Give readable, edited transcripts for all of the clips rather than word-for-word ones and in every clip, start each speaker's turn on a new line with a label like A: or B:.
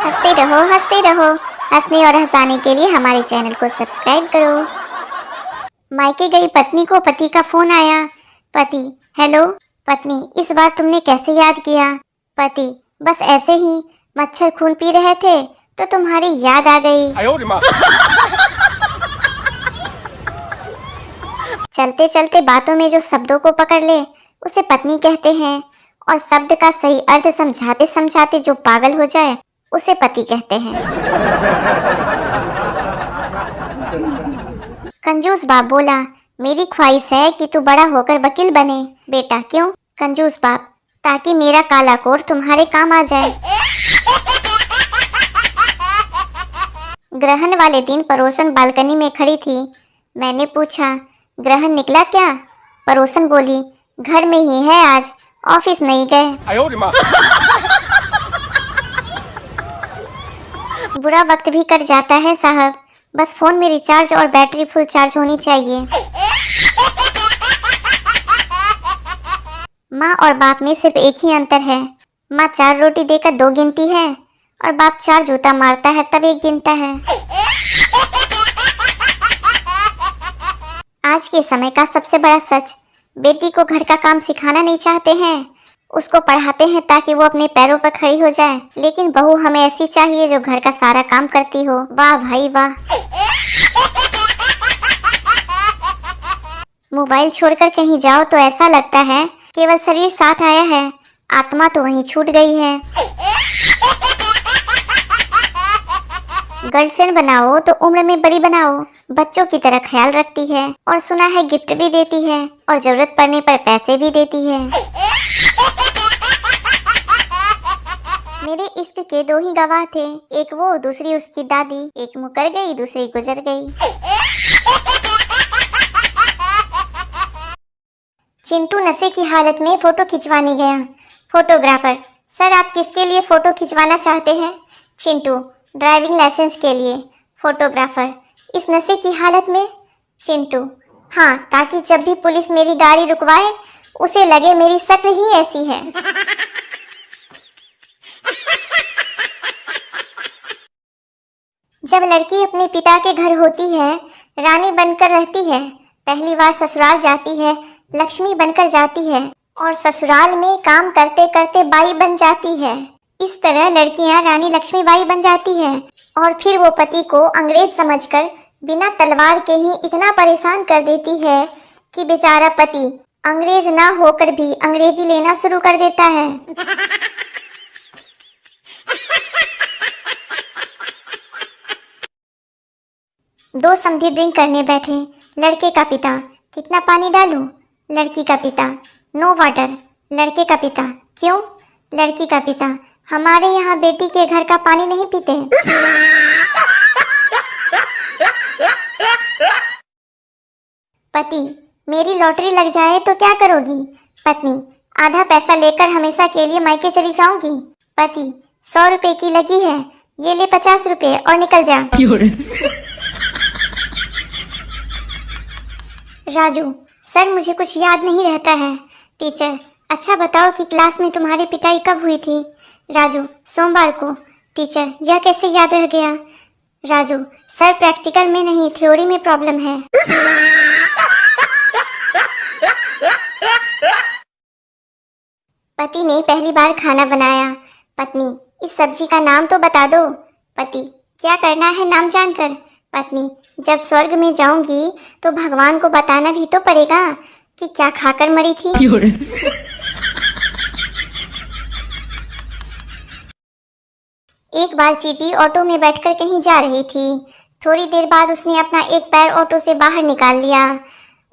A: हंसते रहो। हंसने और हंसाने के लिए हमारे चैनल को सब्सक्राइब करो। मायके गई पत्नी को पति का फोन आया। पति, हेलो। पत्नी, इस बार तुमने कैसे याद किया? पति, बस ऐसे ही, मच्छर खून पी रहे थे तो तुम्हारी याद आ गई। चलते चलते बातों में जो शब्दों को पकड़ ले उसे पत्नी कहते हैं, और शब्द का सही अर्थ समझाते समझाते जो पागल हो जाए उसे पति कहते हैं। कंजूस बाप बोला, मेरी ख्वाहिश है कि तू बड़ा होकर वकील बने। बेटा, क्यों? कंजूस बाप, ताकि मेरा काला कोट तुम्हारे काम आ जाए। ग्रहण वाले दिन पड़ोसन बालकनी में खड़ी थी। मैंने पूछा, ग्रहण निकला क्या? पड़ोसन बोली, घर में ही है आज, ऑफिस नहीं गए। बुरा वक्त भी कट जाता है साहब, बस फोन में रिचार्ज और बैटरी फुल चार्ज होनी चाहिए। माँ और बाप में सिर्फ एक ही अंतर है, माँ 4 रोटी देकर 2 गिनती है और बाप 4 जूता मारता है तब 1 गिनता है। आज के समय का सबसे बड़ा सच, बेटी को घर का काम सिखाना नहीं चाहते हैं, उसको पढ़ाते हैं ताकि वो अपने पैरों पर खड़ी हो जाए, लेकिन बहू हमें ऐसी चाहिए जो घर का सारा काम करती हो। वाह भाई वाह। मोबाइल छोड़कर कहीं जाओ तो ऐसा लगता है केवल शरीर साथ आया है, आत्मा तो वहीं छूट गई है। गर्लफ्रेंड बनाओ तो उम्र में बड़ी बनाओ, बच्चों की तरह ख्याल रखती है और सुना है गिफ्ट भी देती है और जरूरत पड़ने पर पैसे भी देती है। मेरे इश्क के 2 ही गवाह थे, एक वो दूसरी उसकी दादी, एक मुकर गई दूसरी गुजर गई। चिंटू नशे की हालत में फोटो खिंचवाने गया। फोटोग्राफर, सर आप किसके लिए फोटो खिंचवाना चाहते हैं? चिंटू, ड्राइविंग लाइसेंस के लिए। फोटोग्राफर, इस नशे की हालत में? चिंटू, हाँ, ताकि जब भी पुलिस मेरी गाड़ी रुकवाए उसे लगे मेरी शक्ल ही ऐसी है। जब लड़की अपने पिता के घर होती है, रानी बनकर रहती है, पहली बार ससुराल जाती है, लक्ष्मी बनकर जाती है और ससुराल में काम करते करते बाई बन जाती है। इस तरह लड़कियां रानी लक्ष्मीबाई बन जाती है और फिर वो पति को अंग्रेज समझकर बिना तलवार के ही इतना परेशान कर देती है कि बेचारा पति अंग्रेज ना होकर भी अंग्रेजी लेना शुरू कर देता है। दो समधी ड्रिंक करने बैठे। लड़के का पिता, कितना पानी डालूं? लड़की का पिता, नो वाटर। लड़के का पिता, क्यों? लड़की का पिता, हमारे यहाँ बेटी के घर का पानी नहीं पीते। पति, मेरी लॉटरी लग जाए तो क्या करोगी? पत्नी, आधा पैसा लेकर हमेशा के लिए मायके चली जाऊंगी। पति, 100 रुपए की लगी है, ये ले 50 रुपए और निकल जा। राजू, सर मुझे कुछ याद नहीं रहता है। टीचर, अच्छा बताओ कि क्लास में तुम्हारी पिटाई कब हुई थी? राजू, सोमवार को। टीचर, यह कैसे याद रह गया? राजू, सर प्रैक्टिकल में नहीं, थ्योरी में प्रॉब्लम है। पति ने पहली बार खाना बनाया। पत्नी, इस सब्जी का नाम तो बता दो। पति, क्या करना है नाम जानकर? पत्नी, जब स्वर्ग में जाऊंगी तो भगवान को बताना भी तो पड़ेगा कि क्या खाकर मरी थी। एक बार चींटी ऑटो में बैठकर कहीं जा रही थी। थोड़ी देर बाद उसने अपना एक पैर ऑटो से बाहर निकाल लिया।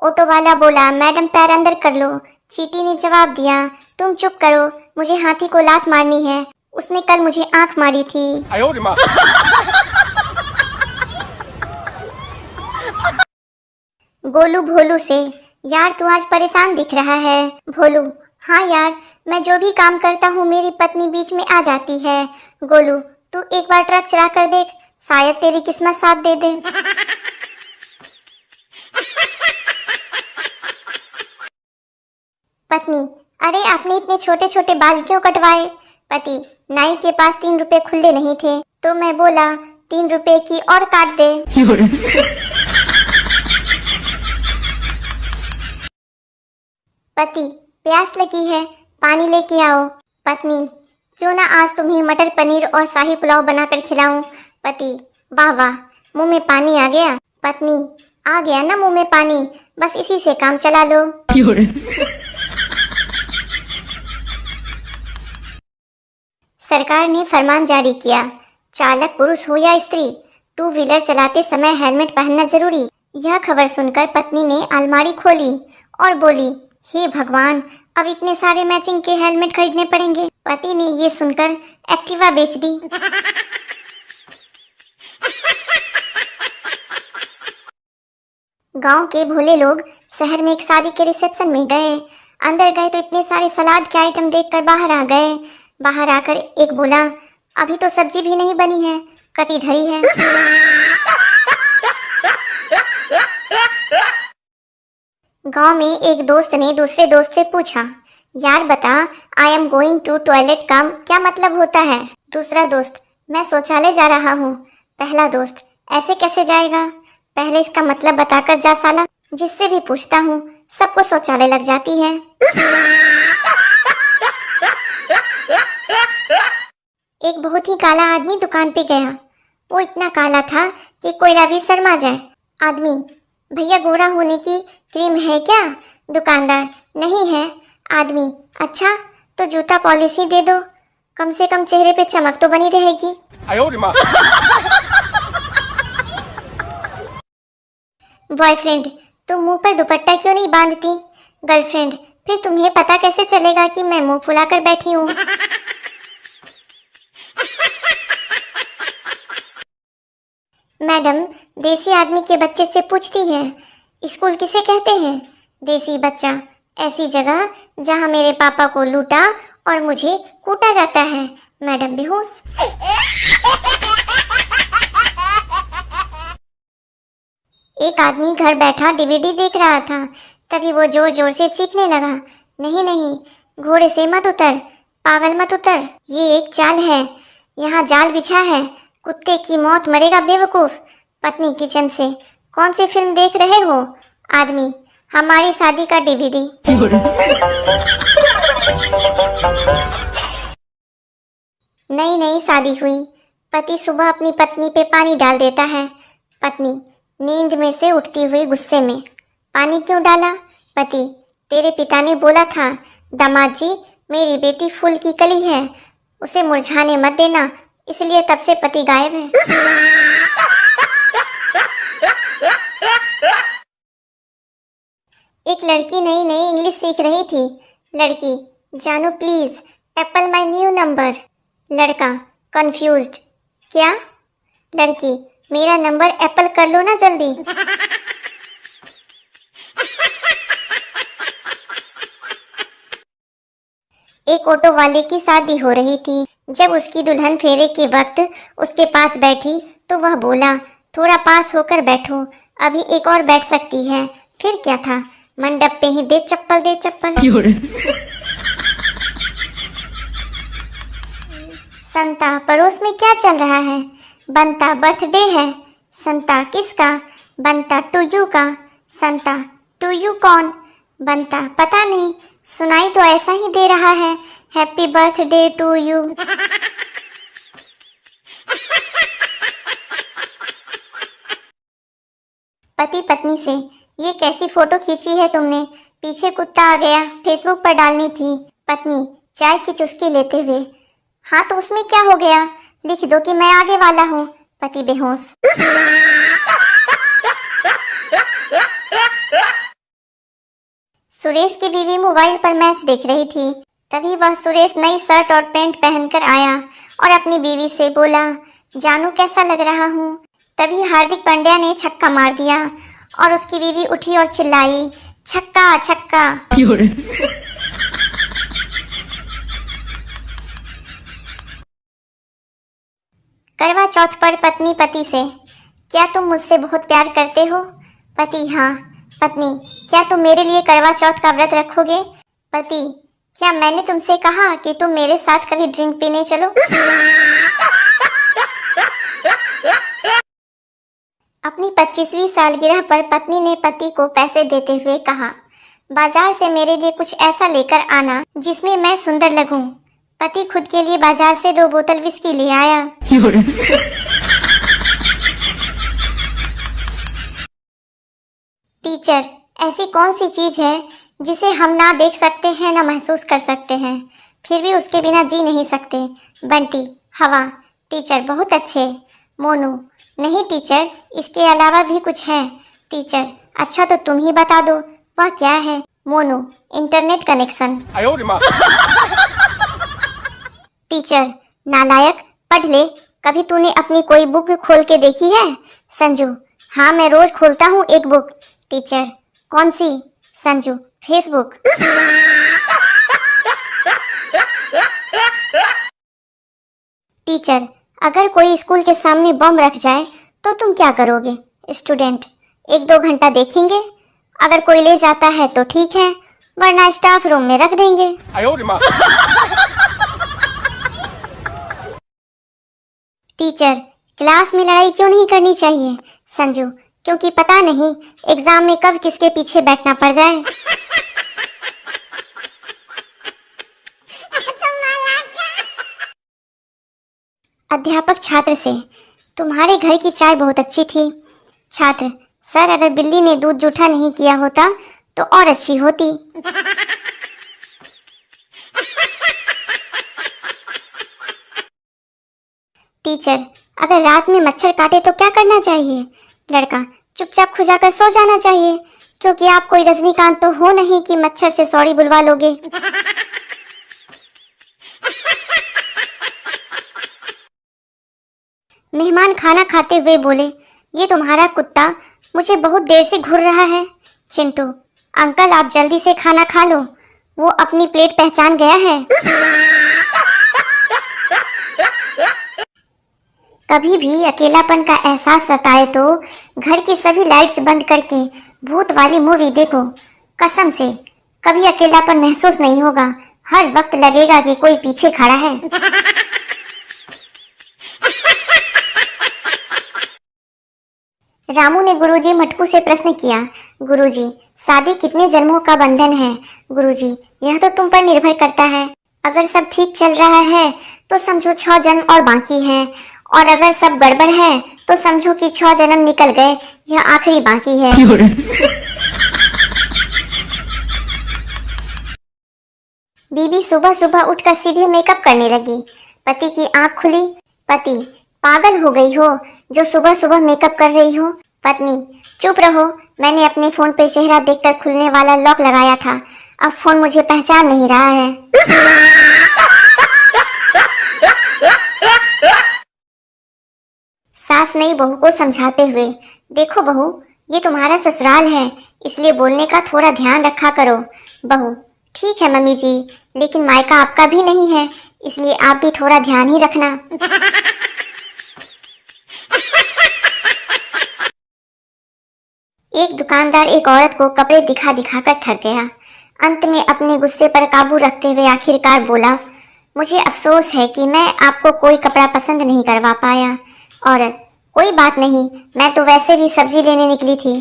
A: ऑटो वाला बोला, मैडम पैर अंदर कर लो। चींटी ने जवाब दिया, तुम चुप करो, मुझे हाथी को लात मारनी है, उसने कल मुझे आंख मारी थी। गोलू भोलू से, यार तू आज परेशान दिख रहा है। भोलू, हाँ यार, मैं जो भी काम करता हूँ मेरी पत्नी बीच में आ जाती है। गोलू, तू एक बार ट्रक चला कर देख, शायद तेरी किस्मत साथ दे दे। पत्नी, अरे आपने इतने छोटे छोटे बाल क्यों कटवाए? पति, नाई के पास 3 रुपए खुले नहीं थे तो मैं बोला 3 रुपए की और काट दे। पति, प्यास लगी है, पानी लेके आओ। पत्नी, क्यों ना आज तुम्हें मटर पनीर और शाही पुलाव बनाकर खिलाऊं। पति, वाह वाह, मुंह में पानी आ गया। पत्नी, आ गया ना मुंह में पानी, बस इसी से काम चला लो। सरकार ने फरमान जारी किया, चालक पुरुष हो या स्त्री, 2 व्हीलर चलाते समय हेलमेट पहनना जरूरी। यह खबर सुनकर पत्नी ने अलमारी खोली और बोली, हे भगवान, अब इतने सारे मैचिंग के हेलमेट खरीदने पड़ेंगे। पति ने ये सुनकर एक्टिवा बेच दी। गांव के भोले लोग शहर में एक शादी के रिसेप्शन में गए। अंदर गए तो इतने सारे सलाद के आइटम देखकर बाहर आ गए। बाहर आकर एक बोला, अभी तो सब्जी भी नहीं बनी है, कटी धरी है। गांव में एक दोस्त ने दूसरे दोस्त से पूछा, यार बता, I am going to toilet का क्या मतलब होता है। दूसरा दोस्त, मैं शौचालय जा रहा हूँ। पहला दोस्त, ऐसे कैसे जाएगा, पहले इसका मतलब बताकर जा साला, जिससे भी पूछता हूँ सबको शौचालय लग जाती है। एक बहुत ही काला आदमी दुकान पे गया। वो इतना काला था कि कोई रवि शर्मा जाए। आदमी, भैया गोरा होने की क्रीम है क्या। दुकानदार, नहीं है। आदमी, अच्छा तो जूता पॉलिसी दे दो, कम से कम चेहरे पे चमक तो बनी रहेगी। बॉयफ्रेंड, तुम मुंह पर दुपट्टा क्यों नहीं बांधती। गर्लफ्रेंड, फिर तुम्हें पता कैसे चलेगा कि मैं मुंह फुलाकर बैठी हूँ। मैडम, देसी आदमी के बच्चे से पूछती है, स्कूल किसे कहते हैं। देसी बच्चा, ऐसी जगह जहाँ मेरे पापा को लूटा और मुझे कूटा जाता है। मैडम बेहोश। एक आदमी घर बैठा डीवीडी देख रहा था, तभी वो जोर जोर से चीखने लगा, नहीं नहीं, घोड़े से मत उतर, पागल मत उतर, ये एक चाल है, यहाँ जाल बिछा है, कुत्ते की मौत मरेगा बेवकूफ। पत्नी किचन से, कौन सी फिल्म देख रहे हो। आदमी, हमारी शादी का डीवीडी। नई नई शादी हुई, पति सुबह अपनी पत्नी पे पानी डाल देता है। पत्नी नींद में से उठती हुई गुस्से में, पानी क्यों डाला। पति, तेरे पिता ने बोला था, दामाद जी मेरी बेटी फूल की कली है, उसे मुरझाने मत देना, इसलिए तब से पति गायब है। एक लड़की नई नई इंग्लिश सीख रही थी। लड़की, जानू please Apple my new number. लड़का कंफ्यूज्ड, क्या। लड़की, मेरा नंबर एप्पल कर लो ना जल्दी। एक ऑटो वाले की शादी हो रही थी। जब उसकी दुल्हन फेरे के वक्त उसके पास बैठी तो वह बोला, थोड़ा पास होकर बैठो, अभी एक और बैठ सकती है। फिर क्या था, मंडप पे ही दे चप्पल दे चप्पल। संता, पड़ोस में क्या चल रहा है। बनता, बर्थडे है। संता, किसका। बनता, टू यू का। संता, टू यू कौन। बनता, पता नहीं, सुनाई तो ऐसा ही दे रहा है, हैप्पी बर्थडे टू यू। पति पत्नी से, ये कैसी फोटो खींची है तुमने, पीछे कुत्ता आ गया, फेसबुक पर डालनी थी। पत्नी चाय की चुस्की लेते हुए, हाँ तो उसमें क्या हो गया, लिख दो कि मैं आगे वाला हूँ। पति बेहोश। सुरेश की बीवी मोबाइल पर मैच देख रही थी। तभी वह सुरेश नई शर्ट और पैंट पहनकर आया और अपनी बीवी से बोला, जानू कैसा लग रहा हूँ। तभी हार्दिक पांड्या ने छक्का मार दिया और उसकी बीवी उठी और चिल्लाई, छक्का छक्का। करवा चौथ पर पत्नी पति से, क्या तुम मुझसे बहुत प्यार करते हो। पति हाँ। पत्नी, क्या तुम मेरे लिए करवा चौथ का व्रत रखोगे। पति, क्या मैंने तुमसे कहा कि तुम मेरे साथ कभी ड्रिंक पीने चलो? अपनी 25वीं सालगिरह पर पत्नी ने पति को पैसे देते हुए कहा, बाजार से मेरे लिए कुछ ऐसा लेकर आना जिसमें मैं सुंदर लगूं। पति खुद के लिए बाजार से 2 बोतल विस्की ले आया। टीचर, ऐसी कौन सी चीज है जिसे हम ना देख सकते हैं ना महसूस कर सकते हैं, फिर भी उसके बिना जी नहीं सकते? बंटी, हवा। टीचर, बहुत अच्छे। मोनू, नहीं टीचर, इसके अलावा भी कुछ है। टीचर, अच्छा तो तुम ही बता दो, वह क्या है? Monu, internet connection. टीचर, नालायक, पढ़ ले। कभी तूने अपनी कोई बुक खोल के देखी है? संजू, हाँ मैं रोज खोलता हूँ एक बुक। टीचर, कौन सी? संजू, फेसबुक। टीचर, अगर कोई स्कूल के सामने बम रख जाए तो तुम क्या करोगे? स्टूडेंट, 1-2 घंटा देखेंगे, अगर कोई ले जाता है तो ठीक है, वरना स्टाफ रूम में रख देंगे। टीचर, क्लास में लड़ाई क्यों नहीं करनी चाहिए? संजू, क्योंकि पता नहीं एग्जाम में कब किसके पीछे बैठना पड़ जाए। अध्यापक छात्र से, तुम्हारे घर की चाय बहुत अच्छी थी। छात्र, सर अगर बिल्ली ने दूध जूठा नहीं किया होता तो और अच्छी होती। टीचर, अगर रात में मच्छर काटे तो क्या करना चाहिए? लड़का, चुपचाप खुजाकर सो जाना चाहिए, क्योंकि आप कोई रजनीकांत तो हो नहीं कि मच्छर से सॉरी बुलवा लोगे। मेहमान खाना खाते हुए बोले, ये तुम्हारा कुत्ता मुझे बहुत देर से घूर रहा है। चिंटू, अंकल आप जल्दी से खाना खा लो, वो अपनी प्लेट पहचान गया है। कभी भी अकेलापन का एहसास सताए तो घर की सभी लाइट्स बंद करके भूत वाली मूवी देखो। कसम से कभी अकेलापन महसूस नहीं होगा, हर वक्त लगेगा कि कोई पीछे खड़ा है। रामू ने गुरुजी मटकू से प्रश्न किया, गुरुजी शादी कितने जन्मों का बंधन है? गुरुजी, यह तो तुम पर निर्भर करता है। अगर सब ठीक चल रहा है तो समझो 6 जन्म और बाकी है, और अगर सब गड़बड़ है तो समझो कि 6 जन्म निकल गए, यह आखिरी बाकी है। बीबी सुबह सुबह उठकर सीधे मेकअप करने लगी। पति की आंख खुली। पति, पागल हो गई हो जो सुबह सुबह मेकअप कर रही हो? पत्नी, चुप रहो, मैंने अपने फोन पे चेहरा देखकर खुलने वाला लॉक लगाया था, अब फोन मुझे पहचान नहीं रहा है। सास नई बहू को समझाते हुए, देखो बहू, ये तुम्हारा ससुराल है, इसलिए बोलने का थोड़ा ध्यान रखा करो। बहू, ठीक है मम्मी जी, लेकिन मायका आपका भी नहीं है, इसलिए आप भी थोड़ा ध्यान ही रखना। एक दुकानदार एक औरत को कपड़े दिखा दिखा कर थक गया। अंत में अपने गुस्से पर काबू रखते हुए आखिरकार बोला, मुझे अफसोस है कि मैं आपको कोई कपड़ा पसंद नहीं करवा पाया। औरत, कोई बात नहीं, मैं तो वैसे भी सब्जी लेने निकली थी।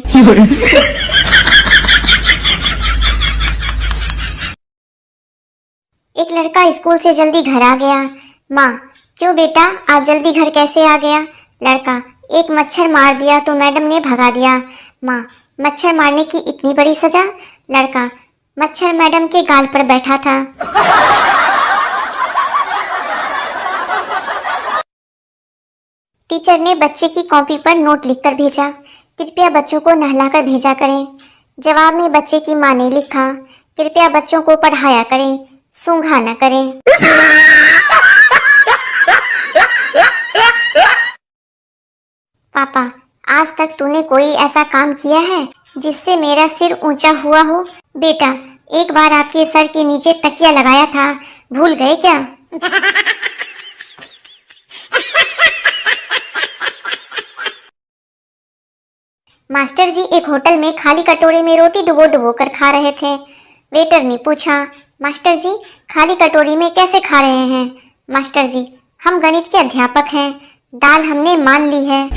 A: एक लड़का स्कूल से जल्दी घर आ गया। माँ, क्यों बेटा आज जल्दी घर कैसे आ गया? लड़का, एक मच्छर मार दिया तो मैडम ने भगा दिया। माँ, मच्छर मारने की इतनी बड़ी सजा? लड़का, मच्छर मैडम के गाल पर बैठा था। टीचर ने बच्चे की कॉपी पर नोट लिखकर भेजा, कृपया बच्चों को नहलाकर भेजा करें। जवाब में बच्चे की माँ ने लिखा, कृपया बच्चों को पढ़ाया करें, सूंघा न करें। पापा, आज तक तूने कोई ऐसा काम किया है जिससे मेरा सिर ऊंचा हुआ हो? बेटा, एक बार आपके सर के नीचे तकिया लगाया था, भूल गए क्या? मास्टर जी एक होटल में खाली कटोरे में रोटी डुबो डुबो कर खा रहे थे। वेटर ने पूछा, मास्टर जी, खाली कटोरी में कैसे खा रहे हैं? मास्टर जी, हम गणित के अध्यापक हैं, दाल हमने मान ली है।